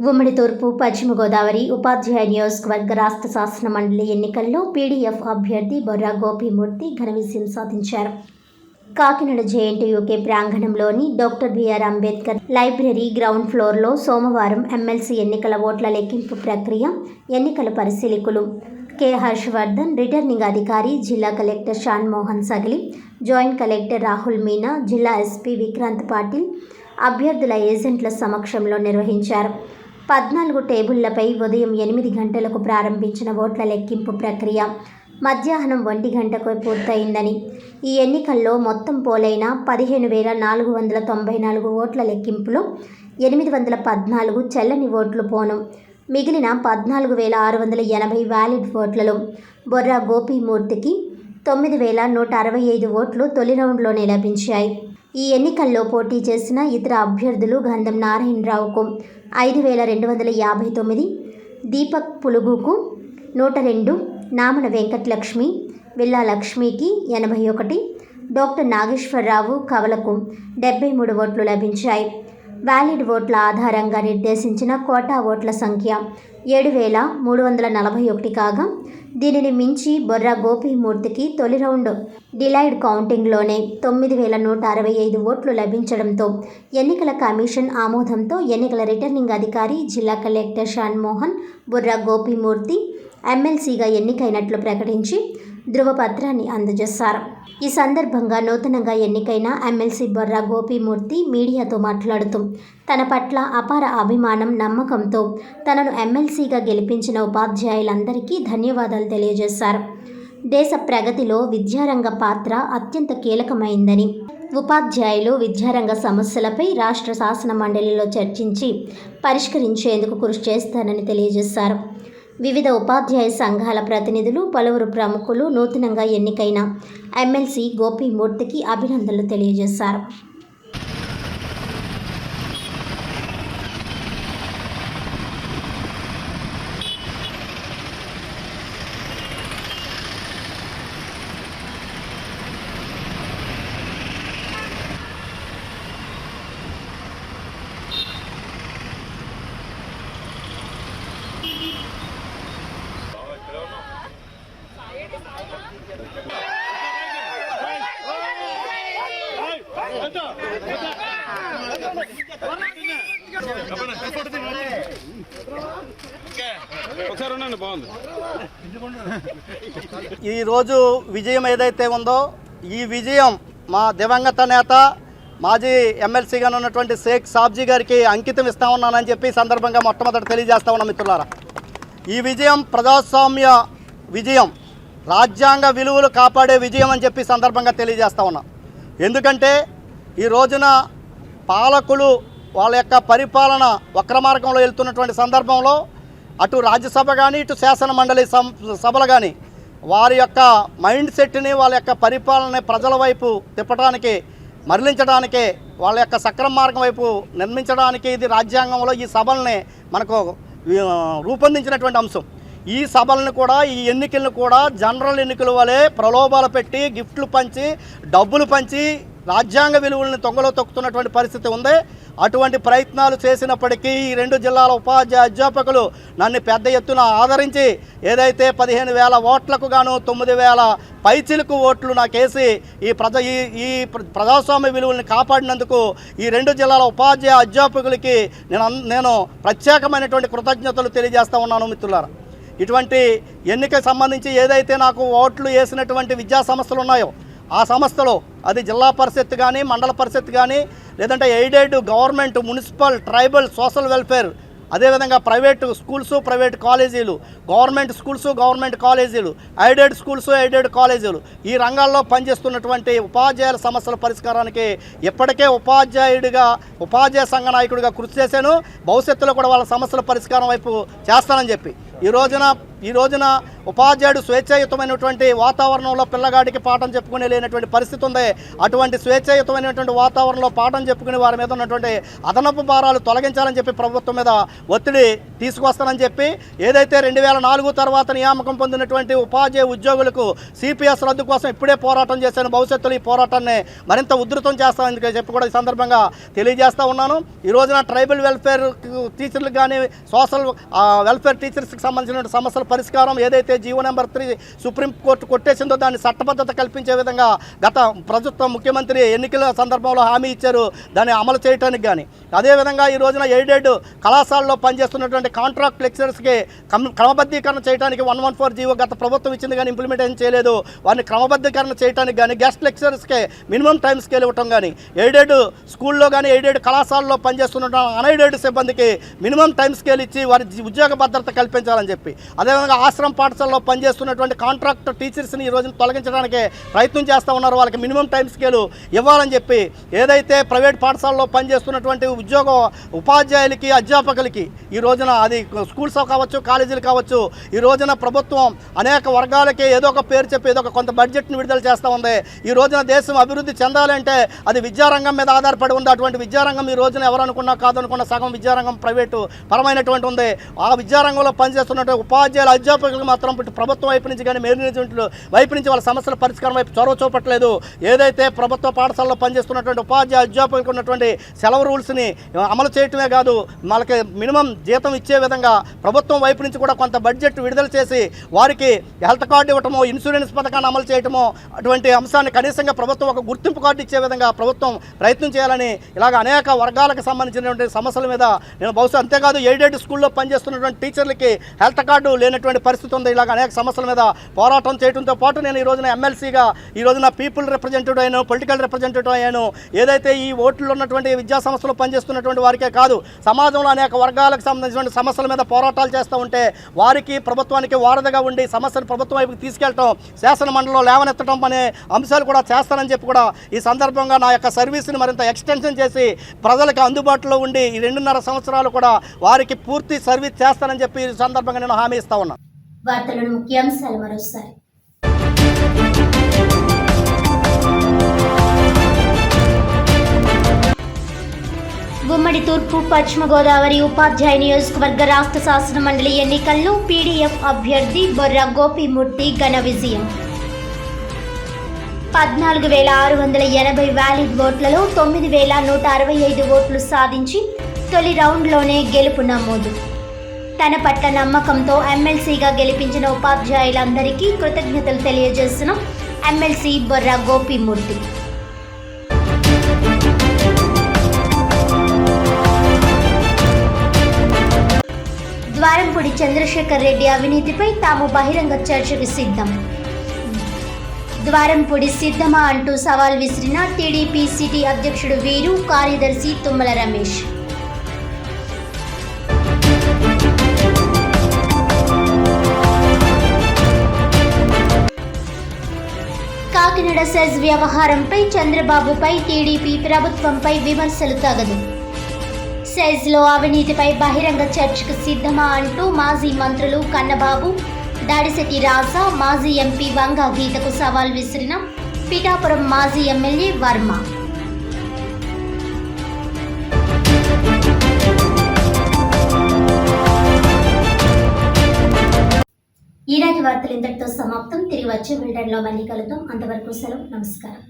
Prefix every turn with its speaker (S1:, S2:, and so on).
S1: ఉమ్మడి తూర్పు పశ్చిమ గోదావరి ఉపాధ్యాయ నియోజకవర్గ రాష్ట్ర శాసన మండలి ఎన్నికల్లో పీడీఎఫ్ అభ్యర్థి బొర్రా గోపీమూర్తి ఘన విజయం సాధించారు. కాకినాడ జేఎన్టీయూకే ప్రాంగణంలోని doctor BR Ambedkar library ground ఫ్లోర్లో సోమవారం ఎమ్మెల్సీ ఎన్నికల ఓట్ల లెక్కింపు ప్రక్రియ ఎన్నికల పరిశీలకులు కె హర్షవర్ధన్, రిటర్నింగ్ అధికారి జిల్లా collector Shan Mohan Sagili, joint collector Rahul Meena, జిల్లా ఎస్పీ విక్రాంత్ పాటిల్ అభ్యర్థుల ఏజెంట్ల సమక్షంలో నిర్వహించారు. 14 టేబుళ్లపై ఉదయం 8 గంటలకు ప్రారంభించిన ఓట్ల లెక్కింపు ప్రక్రియ మధ్యాహ్నం 1 గంటకు పూర్తయిందని, ఈ ఎన్నికల్లో మొత్తం పోలైన 15,494 ఓట్ల లెక్కింపులో 814 చెల్లని ఓట్లు పోను. మిగిలిన 14,680 వ్యాలిడ్ ఓట్లలో బొర్రా గోపీమూర్తికి 9,165 ఓట్లు తొలి రౌండ్లోనే లభించాయి. ఈ ఎన్నికల్లో పోటీ చేసిన ఇతర అభ్యర్థులు గంధం నారాయణరావుకు 5,259, దీపక్ పులుగుకు 102, నామన వెంకటలక్ష్మి విల్లా లక్ష్మికి 81, డాక్టర్ నాగేశ్వరరావు కవలకు 73 ఓట్లు లభించాయి. వ్యాలిడ్ ఓట్ల ఆధారంగా నిర్దేశించిన కోటా ఓట్ల సంఖ్య 7,341 కాగా, దీనిని మించి బొర్రా గోపీమూర్తికి తొలి రౌండ్ డిలైడ్ కౌంటింగ్లోనే 9,165 ఓట్లు లభించడంతో ఎన్నికల కమిషన్ ఆమోదంతో ఎన్నికల రిటర్నింగ్ అధికారి జిల్లా కలెక్టర్ షాన్మోహన్ బొర్రా గోపీమూర్తి ఎమ్మెల్సీగా ఎన్నికైనట్లు ప్రకటించి ధృవపత్రాన్ని అందజేశారు. ఈ సందర్భంగా నూతనంగా ఎన్నికైన ఎమ్మెల్సీ బొర్రా గోపీమూర్తి మీడియాతో మాట్లాడుతూ తన పట్ల అపార అభిమానం, నమ్మకంతో తనను ఎమ్మెల్సీగా గెలిపించిన ఉపాధ్యాయులందరికీ ధన్యవాదాలు తెలియజేశారు. దేశ ప్రగతిలో విద్యారంగ పాత్ర అత్యంత కీలకమైందని, ఉపాధ్యాయులు విద్యారంగ సమస్యలపై రాష్ట్ర శాసన మండలిలో చర్చించి పరిష్కరించేందుకు కృషి చేస్తానని తెలియజేశారు. వివిధ ఉపాధ్యాయ సంఘాల ప్రతినిధులు, పలువురు ప్రముఖులు నూతనంగా ఎన్నికైన ఎమ్మెల్సీ గోపీమూర్తికి అభినందనలు తెలియజేశారు.
S2: ఈరోజు విజయం ఏదైతే ఉందో, ఈ విజయం మా దివంగత నేత మాజీ ఎమ్మెల్సీగా ఉన్నటువంటి షేక్ సాబ్జీ గారికి అంకితం ఇస్తా ఉన్నానని చెప్పి సందర్భంగా మొట్టమొదటి తెలియజేస్తా ఉన్నాం మిత్రులారా. ఈ విజయం ప్రజాస్వామ్య విజయం, రాజ్యాంగ విలువలు కాపాడే విజయం అని చెప్పి సందర్భంగా తెలియజేస్తా ఉన్నాం. ఎందుకంటే ఈ రోజున పాలకులు వాళ్ళ యొక్క పరిపాలన వక్రమార్గంలో వెళ్తున్నటువంటి సందర్భంలో అటు రాజ్యసభ కానీ ఇటు శాసన మండలి సభలు కానీ వారి యొక్క మైండ్ సెట్ని, వాళ్ళ యొక్క పరిపాలనని ప్రజల వైపు తిప్పడానికి, మరలించడానికే, వాళ్ళ యొక్క సక్రమ మార్గం వైపు నిర్మించడానికి ఇది రాజ్యాంగంలో ఈ సభల్ని మనకు రూపొందించినటువంటి అంశం. ఈ సభలను కూడా, ఈ ఎన్నికలను కూడా జనరల్ ఎన్నికల వలె ప్రలోభాలు పెట్టి, గిఫ్ట్లు పంచి, డబ్బులు పంచి రాజ్యాంగ విలువలను తొంగలో తొక్కుతున్నటువంటి పరిస్థితి ఉంది. అటువంటి ప్రయత్నాలు చేసినప్పటికీ ఈ 2 జిల్లాల ఉపాధ్యాయ అధ్యాపకులు నన్ను పెద్ద ఎత్తున ఆదరించి ఏదైతే 15,000 ఓట్లకు గాను 9,000 పైచిలకు ఓట్లు నాకేసి ఈ ప్రజాస్వామ్య విలువలను కాపాడినందుకు ఈ 2 జిల్లాల ఉపాధ్యాయ అధ్యాపకులకి నేను ప్రత్యేకమైనటువంటి కృతజ్ఞతలు తెలియజేస్తూ ఉన్నాను మిత్రులారా. ఇటువంటి ఎన్నికకు సంబంధించి ఏదైతే నాకు ఓట్లు వేసినటువంటి విద్యా సంస్థలు ఉన్నాయో ఆ సంస్థలో, అది జిల్లా పరిషత్ కానీ, మండల పరిషత్ కానీ, లేదంటే aided, government, municipal, tribal, social welfare, అదేవిధంగా ప్రైవేటు స్కూల్స్, ప్రైవేట్ కాలేజీలు, గవర్నమెంట్ స్కూల్స్, గవర్నమెంట్ కాలేజీలు, ఎయిడెడ్ స్కూల్స్, ఎయిడెడ్ కాలేజీలు, ఈ రంగాల్లో పనిచేస్తున్నటువంటి ఉపాధ్యాయుల సమస్యల పరిష్కారానికి ఇప్పటికే ఉపాధ్యాయ సంఘ నాయకుడిగా కృషి చేశాను. భవిష్యత్తులో కూడా వాళ్ళ సమస్యల పరిష్కారం వైపు చేస్తానని చెప్పి ఈ రోజున ఈ రోజున ఉపాధ్యాయుడు స్వేచ్ఛాయుతమైనటువంటి వాతావరణంలో పిల్లగాడికి పాఠం చెప్పుకునే లేనటువంటి పరిస్థితి ఉంది. అటువంటి స్వేచ్ఛాయుతమైనటువంటి వాతావరణంలో పాఠం చెప్పుకునే వారి మీద ఉన్నటువంటి అదనపు భారాలు తొలగించాలని చెప్పి ప్రభుత్వం మీద ఒత్తిడి తీసుకొస్తానని చెప్పి ఏదైతే 2004 తర్వాత నియామకం పొందినటువంటి ఉపాధ్యాయ ఉద్యోగులకు సిపిఎస్ రద్దు కోసం ఇప్పుడే పోరాటం చేశాను. భవిష్యత్తులో ఈ పోరాటాన్ని మరింత ఉధృతం చేస్తామని చెప్పి కూడా ఈ సందర్భంగా తెలియజేస్తూ ఉన్నాను. ఈ రోజున ట్రైబల్ వెల్ఫేర్ టీచర్లకు కానీ సోషల్ వెల్ఫేర్ టీచర్స్కి సంబంధించిన సమస్యల పరిష్కారం ఏదైతే జీవో నెంబర్ 3 సుప్రీంకోర్టు కొట్టేసిందో దాన్ని చట్టబద్ధత కల్పించే విధంగా గత ప్రభుత్వం ముఖ్యమంత్రి ఎన్నికల సందర్భంలో హామీ ఇచ్చారు. దాన్ని అమలు చేయడానికి కానీ అదేవిధంగా ఈ రోజున ఎయిడెడ్ కళాశాలలో పనిచేస్తున్నటువంటి కాంట్రాక్ట్ లెక్చరర్స్కి క్రమబద్ధీకరణ చేయడానికి 114 జీవో గత ప్రభుత్వం ఇచ్చింది కానీ ఇంప్లిమెంటేషన్ చేయలేదు. వారిని క్రమబద్ధీకరణ చేయడానికి కానీ గెస్ట్ లెక్చరర్స్కి మినిమం టైం స్కేల్ ఇవ్వటం కానీ ఎయిడెడ్ స్కూల్లో కానీ ఎయిడెడ్ కళాశాలలో పనిచేస్తున్న అన్ఎయిడెడ్ సిబ్బందికి మినిమం టైం స్కేల్ ఇచ్చి వారి ఉద్యోగ భద్రత కల్పించాలని చెప్పి అదేవిధంగా ఆశ్రమ పాఠశాలలో పనిచేస్తున్నటువంటి కాంట్రాక్ట్ టీచర్స్ని ఈ రోజున తొలగించడానికి ప్రయత్నం చేస్తూ ఉన్నారు. వాళ్ళకి మినిమం టైం స్కేలు ఇవ్వాలని చెప్పి ఏదైతే ప్రైవేట్ పాఠశాలలో పనిచేస్తున్నటువంటి ఉద్యోగ ఉపాధ్యాయులకి అధ్యాపకులకి ఈ రోజున అది స్కూల్స్ కావచ్చు కాలేజీలు కావచ్చు ఈ రోజున ప్రభుత్వం అనేక వర్గాలకి ఏదో ఒక పేరు చెప్పి ఏదో ఒక కొంత బడ్జెట్ని విడుదల చేస్తూ ఉంది. ఈ రోజున దేశం అభివృద్ధి చెందాలంటే అది విద్యారంగం మీద ఆధారపడి ఉంది. అటువంటి విద్యారంగం ఈ రోజున ఎవరనుకున్నా కాదనుకున్న సగం విద్యారంగం ప్రైవేటు పరమైనటువంటి ఉంది. ఆ విద్యారంగంలో పనిచేస్తున్నటువంటి ఉపాధ్యాయుల అధ్యాపకులకు మాత్రం ప్రభుత్వం వైపు నుంచి కానీ మేనేజ్మెంట్ వైపు నుంచి వాళ్ళ సమస్యల పరిష్కారం వైపు చొరవ చూపట్లేదు. ఏదైతే ప్రభుత్వ పాఠశాలలో పనిచేస్తున్నటువంటి ఉపాధ్యాయ అధ్యాపకులకు ఉన్నటువంటి సెలవు రూల్స్ని అమలు చేయటమే కాదు వాళ్ళకి మినిమం జీతం ఇచ్చే విధంగా ప్రభుత్వం వైపు నుంచి కూడా కొంత బడ్జెట్ విడుదల చేసి వారికి హెల్త్ కార్డు ఇవ్వటమో ఇన్సూరెన్స్ పథకాన్ని అమలు చేయటమో అటువంటి అంశాన్ని కనీసంగా ప్రభుత్వం ఒక గుర్తింపు కార్డు ఇచ్చే విధంగా ప్రభుత్వం ప్రయత్నం చేయాలని ఇలాగ అనేక వర్గాలకు సంబంధించినటువంటి సమస్యల మీద నేను బహుశా అంతేకాదు ఎయిడెడ్ స్కూల్లో పనిచేస్తున్నటువంటి టీచర్లకి హెల్త్ కార్డు లేనటువంటి పరిస్థితి ఉంది. ఇలాగ అనేక సమస్యల మీద పోరాటం చేయడంతో పాటు నేను ఈ రోజున ఎమ్మెల్సీగా ఈ రోజున పీపుల్ రిప్రజెంటేటివ్ అయ్యాను, పొలిటికల్ రిప్రజెంటేటివ్ అయ్యాను. ఏదైతే ఈ ఓట్లు ఉన్నటువంటి విద్యా సంస్థలు పనిచేస్తున్నటువంటి వారికే కాదు సమాజంలో అనేక వర్గాలకు సంబంధించిన సమస్యల మీద పోరాటాలు చేస్తూ ఉంటే వారికి ప్రభుత్వానికి వారధిగా ఉండి సమస్యను ప్రభుత్వం వైపుకి తీసుకెళ్లటం శాసన మండలిలో లేవనెత్తడం అనే అంశాలు కూడా చేస్తానని చెప్పి కూడా ఈ సందర్భంగా నా యొక్క సర్వీస్ని మరింత ఎక్స్టెన్షన్ చేసి ప్రజలకు అందుబాటులో ఉండి ఈ 2.5 సంవత్సరాలు కూడా వారికి పూర్తి సర్వీస్ చేస్తానని చెప్పి ఈ సందర్భంగా నేను హామీ ఇస్తా ఉన్నాను.
S1: వార్తలను ముఖ్యాంశాలు మరోసారి. ఉమ్మడి తూర్పు పశ్చిమ గోదావరి ఉపాధ్యాయ నియోజకవర్గ రాష్ట్ర శాసన మండలి ఎన్నికల్లో పీడీఎఫ్ అభ్యర్థి బొర్రా గోపిమూర్తి ఘన విజయం. 14,680 వ్యాలిడ్ ఓట్లలో 9,165 ఓట్లు సాధించి తొలి రౌండ్లోనే గెలుపు నమోదు. తన పట్ల నమ్మకంతో ఎమ్మెల్సీగా గెలిపించిన ఉపాధ్యాయులందరికీ కృతజ్ఞతలు తెలియజేసిన ఎమ్మెల్సీ బొర్రా గోపిమూర్తి. ద్వారంపూడి చంద్రశేఖర్ రెడ్డి అవినీతిపై తాము బహిరంగ చర్చకు సిద్ధం. ద్వారంపూడి సిద్ధమా అంటూ సవాల్ విసిరిన టీడీపీ సిటీ అధ్యక్షుడు వీరు, కార్యదర్శి తుమ్మల రమేష్. కాకినాడ సెజ్ వ్యవహారంపై చంద్రబాబుపై టీడీపీ ప్రభుత్వంపై విమర్శలు తగదు. సెజ్లో అవినీతిపై బహిరంగ చర్చకు సిద్ధమా అంటూ మాజీ మంత్రులు కన్నబాబు, దాడిశెట్టి రాజా, మాజీ ఎంపీ వంగ గీతకు సవాల్ విసిరిన పిఠాపురం మాజీ ఎమ్మెల్యే వర్మ. ఈనాటి వార్తలు ఇంతటితో సమాప్తం. తిరిగి వచ్చే బులెటిన్లో మళ్ళీ కలుద్దాం. అంతవరకు సెలవు. నమస్కారం.